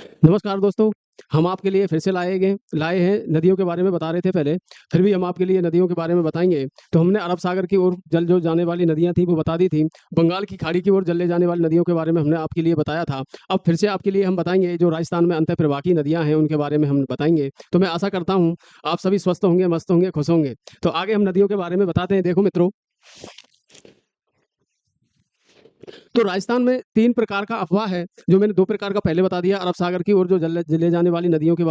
नमस्कार दोस्तों, हम आपके लिए फिर से लाए हैं नदियों के बारे में बता रहे थे पहले, फिर भी हम आपके लिए नदियों के बारे में बताएँगे। तो हमने अरब सागर की ओर जल जो जाने वाली नदियाँ थी वो बता दी थी। बंगाल की खाड़ी की ओर जल ले जाने वाली नदियों के बारे में हमने आपके लिए बताया था। अब फिर से आपके लिए हम बताएँगे जो राजस्थान में अंतःप्रवाह की नदियाँ हैं उनके बारे में हम बताएँगे। तो मैं आशा करता हूँ आप सभी स्वस्थ होंगे, मस्त होंगे, खुश होंगे। तो आगे हम नदियों के बारे में बताते हैं। देखो मित्रों, तो राजस्थान में 3 प्रकार का अफ़वाह है, जो मैंने 2 प्रकार का पहले बता दिया। अरब सागर की ओर जो जल ले जाने वाली नदियों के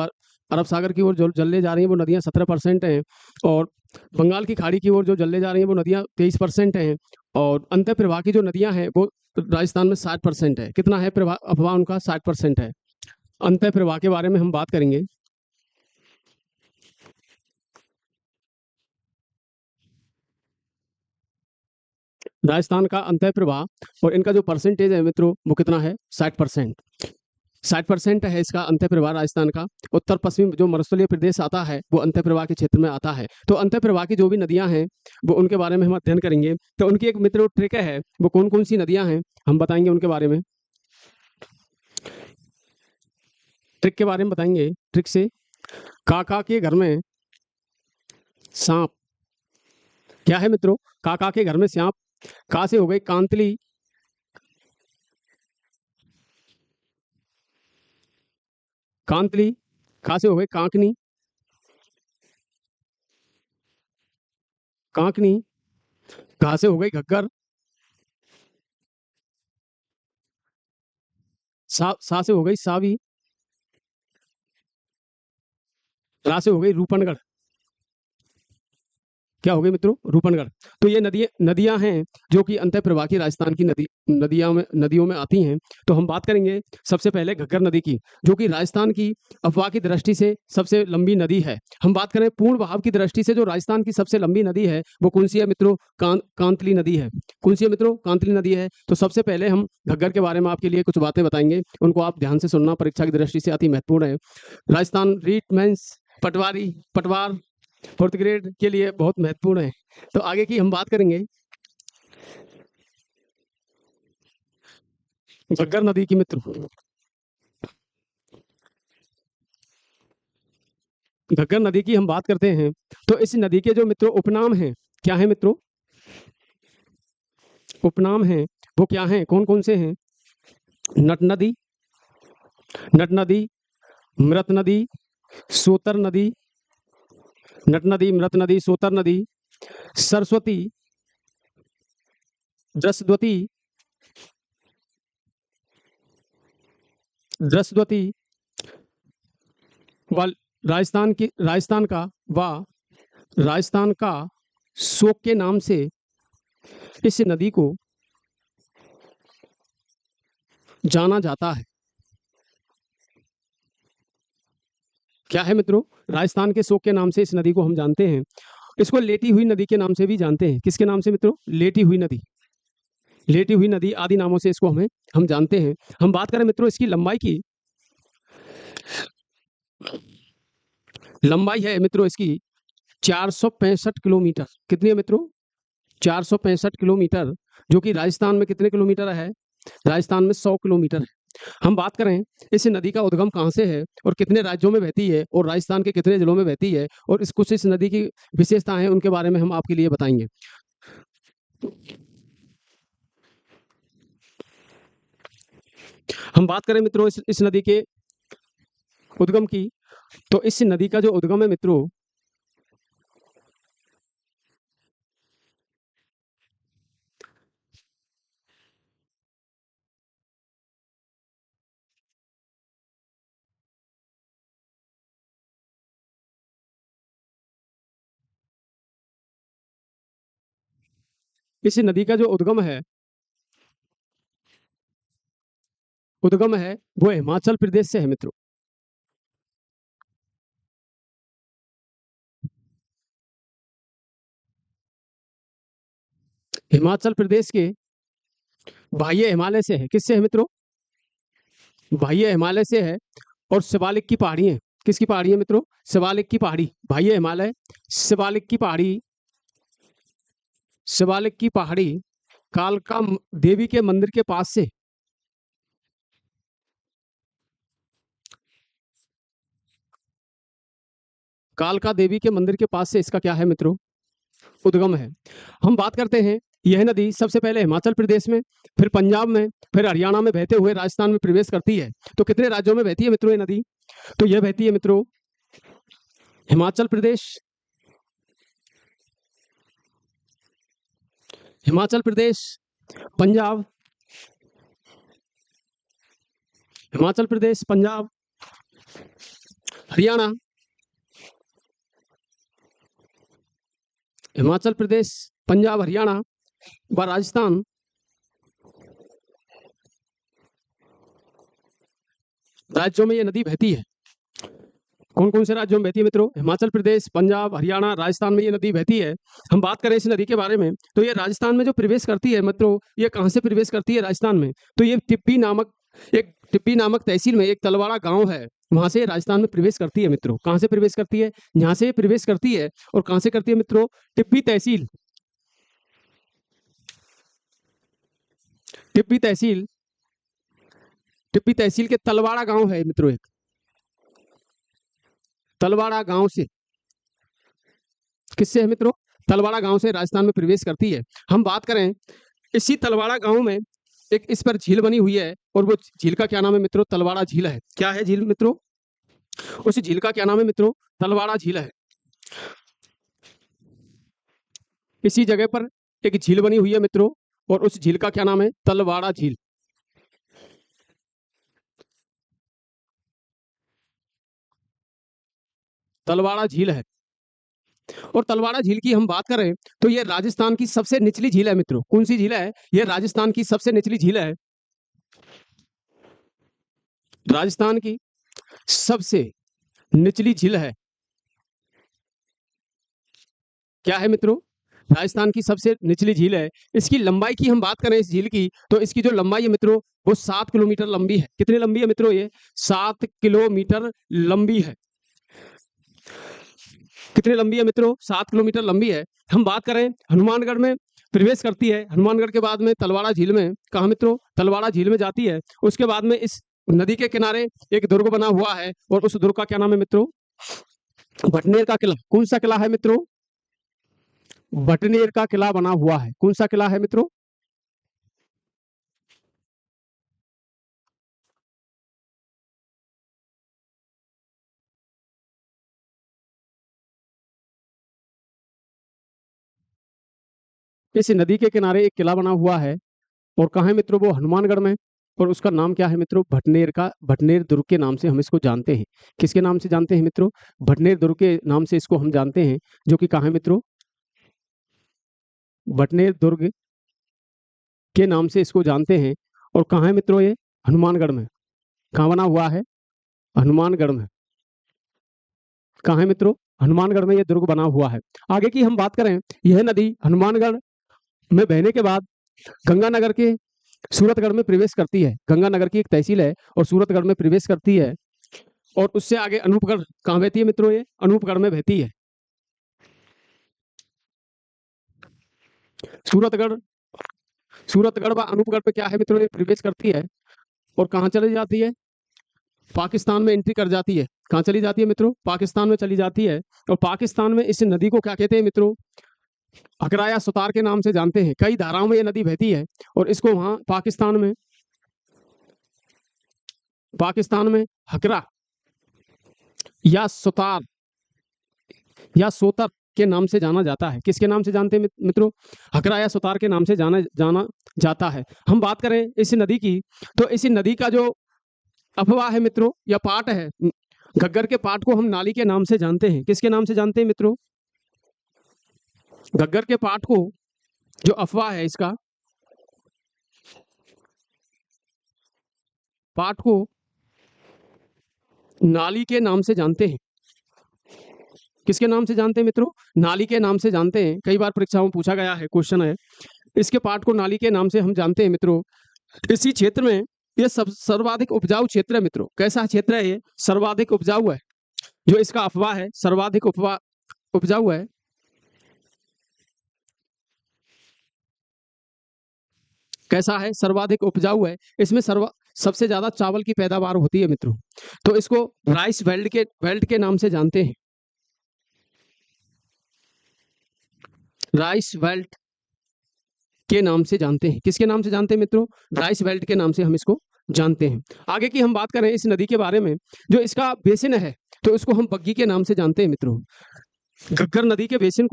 अरब सागर की ओर जो जल ले जा रही हैं, वो नदियाँ 17% हैं और बंगाल की खाड़ी की ओर जो जल ले जा रही हैं, वो नदियाँ 23% हैं और अंतःप्रवाह की जो नदियाँ हैं, वो राजस्थान में 60% है। कितना है अफ़वाह उनका? 60% है। अंतःप्रवाह के बारे में हम बात करेंगे। राजस्थान का अंतःप्रवाह और इनका जो परसेंटेज है मित्रों, वो कितना है? 60%। 60% है इसका अंतःप्रवाह राजस्थान का। उत्तर पश्चिम जो मरुस्थलीय प्रदेश आता है वो अंतःप्रवाह के क्षेत्र में आता है। तो अंतःप्रवाह की जो भी नदियां हैं वो उनके बारे में हम अध्ययन करेंगे। तो उनकी एक मित्रों ट्रिक है, वो कौन कौन सी नदियां हैं हम बताएंगे उनके बारे में। ट्रिक के बारे में बताएंगे। ट्रिक से काका के घर में सांप। क्या है मित्रों? काका के घर में सांप। का से हो गई कांतली। कांतली। का से हो गई कांकनी। कांकनी। घा से हो गई घग्गर। सा से हो गई सावी। रा से हो गई रूपनगढ़। क्या हो गई मित्रों? रूपनगढ़। तो ये नदियां हैं जो कि अंतःप्रवाह की राजस्थान की नदियों में आती हैं। तो हम बात करेंगे सबसे पहले घग्गर नदी की, जो कि राजस्थान की अफवाह की दृष्टि से सबसे लंबी नदी है। हम बात करें पूर्ण बहाव की दृष्टि से जो राजस्थान की सबसे लंबी नदी है वो कौन सी है मित्रों? कांतली नदी है। कौन सी है मित्रों? कांतली नदी है। तो सबसे पहले हम घग्गर के बारे में आपके लिए कुछ बातें बताएंगे, उनको आप ध्यान से सुनना, परीक्षा की दृष्टि से अति महत्वपूर्ण है। राजस्थान रीट मेंस पटवार फोर्थ ग्रेड के लिए बहुत महत्वपूर्ण है। तो आगे की हम बात करेंगे घग्गर नदी की मित्र। घग्गर नदी की हम बात करते हैं तो इस नदी के जो मित्रों उपनाम हैं, क्या है मित्रों? उपनाम हैं वो क्या हैं, कौन कौन से हैं? नट नदी, नट नदी, मृत नदी, सोतर नदी, नट नदी, मृत नदी, सोतर नदी, सरस्वती, द्रस्वती, द्रस्वती व राजस्थान का शोक के नाम से इस नदी को जाना जाता है। क्या है मित्रों? राजस्थान के शोक के नाम से इस नदी को हम जानते हैं। इसको लेटी हुई नदी के नाम से भी जानते हैं। किसके नाम से मित्रों? लेटी हुई नदी। लेटी हुई नदी आदि नामों से इसको हम जानते हैं। हम बात करें मित्रों इसकी लंबाई की। लंबाई है मित्रों इसकी 465 किलोमीटर। कितनी है मित्रों? 465 किलोमीटर, जो कि राजस्थान में कितने किलोमीटर है? राजस्थान में 100 किलोमीटर है। हम बात करें इस नदी का उद्गम कहाँ से है और कितने राज्यों में बहती है और राजस्थान के कितने जिलों में बहती है और इस नदी की विशेषताएं हैं उनके बारे में हम आपके लिए बताएंगे। हम बात करें मित्रों इस नदी के उद्गम की, तो इस नदी का जो उद्गम है मित्रों, इस नदी का जो उद्गम है वो हिमाचल प्रदेश से है मित्रों। हिमाचल प्रदेश के बाह्य हिमालय से है। किससे है मित्रों? बाह्य हिमालय से है। और शिवालिक की पहाड़ी है। किसकी पहाड़ी है मित्रों? शिवालिक की पहाड़ी। बाह्य हिमालय, शिवालिक की पहाड़ी, शिवालिक की पहाड़ी कालका देवी के मंदिर के पास से कालका देवी के मंदिर के पास से इसका क्या है मित्रों, उद्गम है। हम बात करते हैं, यह नदी सबसे पहले हिमाचल प्रदेश में, फिर पंजाब में, फिर हरियाणा में बहते हुए राजस्थान में प्रवेश करती है। तो कितने राज्यों में बहती है मित्रों ये नदी? तो यह बहती है मित्रों हिमाचल प्रदेश, हिमाचल प्रदेश, पंजाब, हिमाचल प्रदेश, पंजाब, हरियाणा, हिमाचल प्रदेश, पंजाब, हरियाणा व राजस्थान। राज्यों में ये नदी बहती है। कौन कौन से राज्यों में बहती है मित्रों? हिमाचल प्रदेश, पंजाब, हरियाणा, राजस्थान में ये नदी बहती है। हम बात करें इस नदी के बारे में, तो ये राजस्थान में जो प्रवेश करती है मित्रों, ये कहाँ से प्रवेश करती है राजस्थान में? तो ये टिप्पी नामक तहसील में एक तलवाड़ा गांव है, वहां से राजस्थान में प्रवेश करती है मित्रों। कहां से प्रवेश करती है? यहाँ से प्रवेश करती है। और कहां से करती है मित्रों? टिप्पी तहसील, टिप्पी तहसील, टिप्पी तहसील के तलवाड़ा गांव है मित्रों, एक तलवाड़ा गांव से, किससे है मित्रों? तलवाड़ा गांव से राजस्थान में प्रवेश करती है। हम बात करें इसी तलवाड़ा गांव में एक इस पर झील बनी हुई है, और वो झील का क्या नाम है मित्रों? तलवाड़ा झील है। क्या है झील मित्रों? उस झील का क्या नाम है मित्रों? तलवाड़ा झील है। इसी जगह पर एक झील बनी हुई है मित्रों, और उस झील का क्या नाम है? तलवाड़ा झील। तलवाड़ा झील है। और तलवाड़ा झील की हम बात करें तो यह राजस्थान की सबसे निचली झील है मित्रों। कौन सी झील है? यह राजस्थान की सबसे निचली झील है। राजस्थान की सबसे निचली झील है। क्या है मित्रों? राजस्थान की सबसे निचली झील है। इसकी लंबाई की हम बात करें इस झील की, तो इसकी जो लंबाई है मित्रों वो 7 किलोमीटर लंबी है। कितनी लंबी है मित्रों? ये 7 किलोमीटर लंबी है। कितनी लंबी है मित्रों? 7 किलोमीटर लंबी है। हम बात करें हनुमानगढ़ में प्रवेश करती है। हनुमानगढ़ के बाद में तलवाड़ा झील में, कहा मित्रों? तलवाड़ा झील में जाती है। उसके बाद में इस नदी के किनारे एक दुर्ग बना हुआ है, और उस दुर्ग का क्या नाम है मित्रों? भटनेर का किला। कौन सा किला है मित्रों? भटनेर का किला बना हुआ है। कौन सा किला है मित्रों? इस नदी के किनारे एक किला बना हुआ है, और कहाँ है मित्रों? वो हनुमानगढ़ में। और उसका नाम क्या है मित्रों? भटनेर का, भटनेर दुर्ग के नाम से हम इसको जानते हैं। किसके नाम से जानते हैं मित्रों? भटनेर दुर्ग के नाम से इसको हम जानते हैं, जो कि कहाँ है मित्रों? भटनेर दुर्ग के नाम से इसको जानते हैं। और कहाँ है मित्रों? ये हनुमानगढ़ में। कहाँ बना हुआ है? हनुमानगढ़ में। कहाँ है मित्रों? हनुमानगढ़ में ये दुर्ग बना हुआ है। आगे की हम बात करें, यह नदी हनुमानगढ़ में बहने के बाद गंगानगर के सूरतगढ़ में प्रवेश करती है। गंगानगर की एक तहसील है, और सूरतगढ़ में प्रवेश करती है। और उससे आगे अनूपगढ़ कहाँ बहती है मित्रों? ये अनूपगढ़ में बहती है। सूरतगढ़, सूरतगढ़ व अनूपगढ़ पे क्या है मित्रों? ये प्रवेश करती है, और कहाँ चली जाती है? पाकिस्तान में एंट्री कर जाती है। कहाँ चली जाती है मित्रों? पाकिस्तान में चली जाती है। और पाकिस्तान में इस नदी को क्या कहते हैं मित्रों? हकरा या सुतार के नाम से जानते हैं। कई धाराओं में ये नदी बहती है, और इसको वहां पाकिस्तान में हकरा या सुतार या सोतर के नाम से जाना जाता है। किसके नाम से जानते हैं मित्रों? हकरा या सुतार के नाम से जाना जाता है। हम बात करें इस नदी की, तो इस नदी का जो अफवाह है मित्रों, या पाट है, घग्गर के पाट को हम नाली के नाम से जानते हैं। किसके नाम से जानते हैं मित्रों? घग्गर के पाट को जो अफवाह है, इसका पाट को नाली के नाम से जानते हैं। किसके नाम से जानते हैं मित्रों? नाली के नाम से जानते हैं। कई बार परीक्षाओं में पूछा गया है, क्वेश्चन है। इसके पाट को नाली के नाम से हम जानते हैं मित्रों। इसी क्षेत्र में यह सर्वाधिक उपजाऊ क्षेत्र है मित्रों। कैसा क्षेत्र है ये? सर्वाधिक उपजाऊ है। जो इसका अफवाह है, सर्वाधिक उपजाऊ है। कैसा है? सर्वाधिक उपजाऊ है। इसमें सबसे ज्यादा चावल की पैदावार होती है मित्रों। तो इसको राइस बेल्ट के नाम से जानते हैं। राइस बेल्ट के नाम से जानते हैं। किसके नाम से जानते हैं मित्रों? राइस बेल्ट के नाम से हम इसको जानते हैं। आगे की हम बात करें इस नदी के बारे में, जो इसका बेसिन है तो इसको हम बग्गी के नाम से जानते हैं मित्रों। घग्गर नदी के बेसिन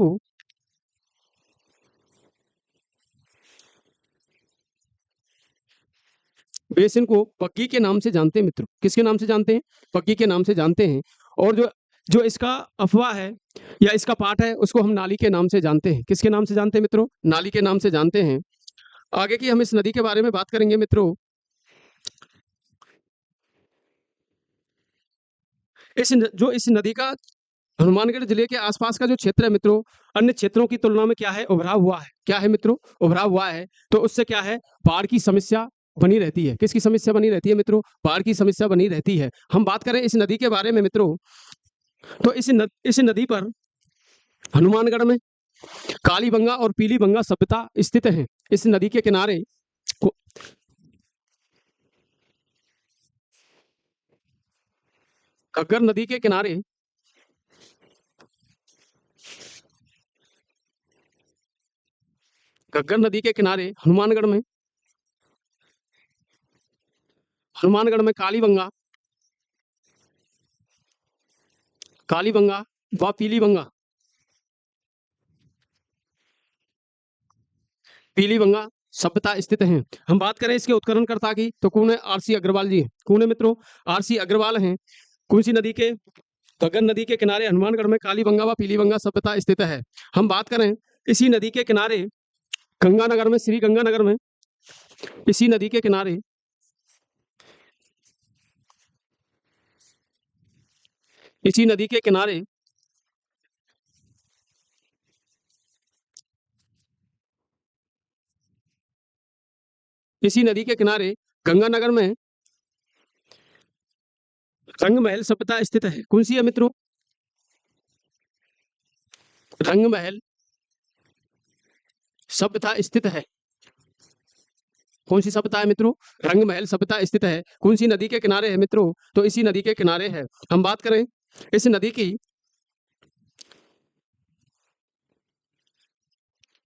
को बग्गी के नाम से जानते हैं मित्रों। किसके नाम से जानते हैं? बग्गी के नाम से जानते हैं। और जो जो इसका अफवाह है या इसका पार्ट है उसको हम नाली के नाम से जानते हैं। किसके नाम से जानते हैं मित्रों? नाली के नाम से जानते हैं। आगे की हम इस नदी के बारे में बात करेंगे मित्रों। इस नदी का हनुमानगढ़ जिले के आसपास का जो क्षेत्र है मित्रों, अन्य क्षेत्रों की तुलना में क्या है? उभरा हुआ है। क्या है मित्रों? उभरा हुआ है। तो उससे क्या है? बाढ़ की समस्या बनी रहती है। किसकी समस्या बनी रहती है मित्रों? बाढ़ की समस्या बनी रहती है। हम बात करें इस नदी के बारे में मित्रों, तो इस नदी पर हनुमानगढ़ में कालीबंगा और पीलीबंगा सभ्यता स्थित है। इस नदी के किनारे घग्गर नदी के किनारे घग्गर नदी के किनारे हनुमानगढ़ में कालीबंगा व पीलीबंगा सभ्यता स्थित हैं। हम बात करें इसके उत्खननकर्ता की तो कौन है? आरसी अग्रवाल जी। कौन है मित्रों? आरसी अग्रवाल हैं। कौन सी नदी के? घग्गर नदी के किनारे हनुमानगढ़ में कालीबंगा व पीलीबंगा सभ्यता स्थित है। हम बात करें इसी नदी के किनारे गंगानगर में, श्री गंगानगर में, इसी नदी के किनारे इसी नदी के किनारे गंगानगर में रंग महल सभ्यता स्थित है। कौन सी है मित्रों? रंग महल सभ्यता स्थित है। कौन सी सभ्यता है मित्रों? रंग महल सभ्यता स्थित है। कौन सी नदी के किनारे है मित्रों? तो इसी नदी के किनारे है। हम बात करें इस नदी की,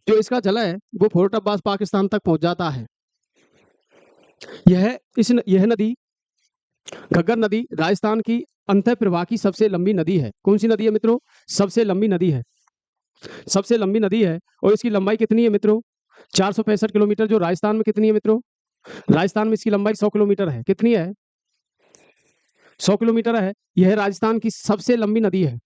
जो इसका जल है वो फोर्ट अब्बास पाकिस्तान तक पहुंच जाता है। यह नदी घग्गर नदी राजस्थान की अंतः प्रवाह की सबसे लंबी नदी है। कौन सी नदी है मित्रों? सबसे लंबी नदी है। सबसे लंबी नदी है। और इसकी लंबाई कितनी है मित्रों? 465 किलोमीटर। जो राजस्थान में कितनी है मित्रों? राजस्थान में इसकी लंबाई 100 किलोमीटर है। कितनी है? 100 किलोमीटर है। यह राजस्थान की सबसे लंबी नदी है।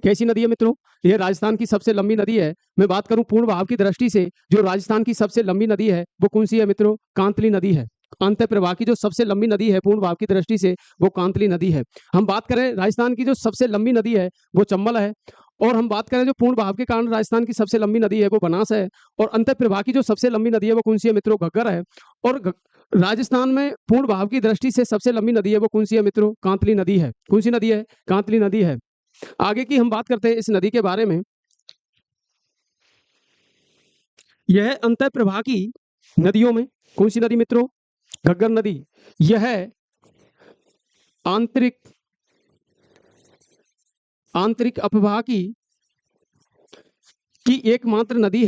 कैसी नदी है मित्रों? यह राजस्थान की सबसे लंबी नदी है। मैं बात करूं पूर्ण बहाव की दृष्टि से, जो राजस्थान की सबसे लंबी नदी है वो कौन सी है मित्रों? कांतली नदी है। अंतः प्रवाह की जो सबसे लंबी नदी है पूर्ण भाव की दृष्टि से वो कांतली नदी है। हम बात करें राजस्थान की जो सबसे लंबी नदी है वो चंबल है। और हम बात करें जो पूर्ण भाव के कारण राजस्थान की सबसे लंबी नदी है वो बनास है। और अंतः प्रवाह की जो सबसे लंबी नदी है वो कौन सी है मित्रों? घग्गर है। और राजस्थान में पूर्ण भाव की दृष्टि से सबसे लंबी नदी है वो कौन सी है मित्रों? कांतली नदी है। कौन सी नदी है? कांतली नदी है। आगे की हम बात करते हैं इस नदी के बारे में। यह अंतः प्रवाह की नदियों में कौन सी नदी मित्रों? घग्गर नदी। यह आंतरिक अपवाह की एकमात्र नदी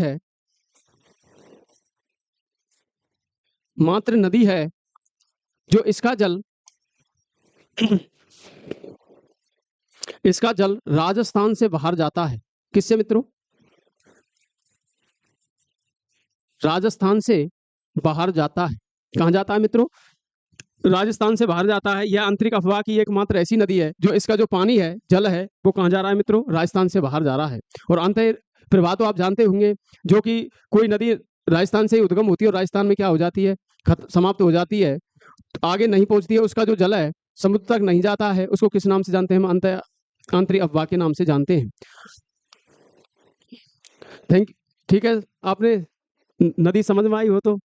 है, जो इसका जल राजस्थान से बाहर जाता है। किससे मित्रों? राजस्थान से बाहर जाता है। कहां जाता है मित्रों? राजस्थान से बाहर जाता है। यह आंतरिक अफवाह की एकमात्र ऐसी नदी है जो इसका जो पानी है, जल है, वो कहां जा रहा है मित्रों? राजस्थान से बाहर जा रहा है। और अंतः प्रवाह तो आप जानते होंगे, जो कि कोई नदी राजस्थान से उद्गम होती है और राजस्थान में क्या हो जाती है? समाप्त हो जाती है, आगे नहीं पहुंचती है। उसका जो जल है समुद्र तक नहीं जाता है। उसको किस नाम से जानते हैं? हम आंतरिक अफवाह के नाम से जानते हैं। ठीक है, आपने नदी समझ में आई हो तो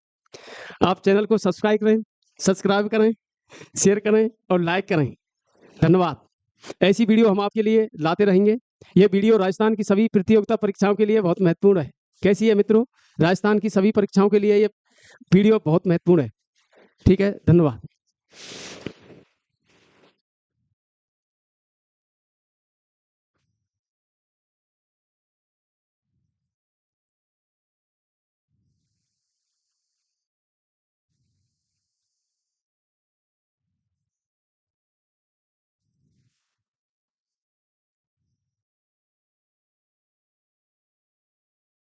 आप चैनल को सब्सक्राइब करें, शेयर करें और लाइक करें। धन्यवाद। ऐसी वीडियो हम आपके लिए लाते रहेंगे। ये वीडियो राजस्थान की सभी प्रतियोगिता परीक्षाओं के लिए बहुत महत्वपूर्ण है। कैसी है मित्रों? राजस्थान की सभी परीक्षाओं के लिए ये वीडियो बहुत महत्वपूर्ण है। ठीक है, धन्यवाद।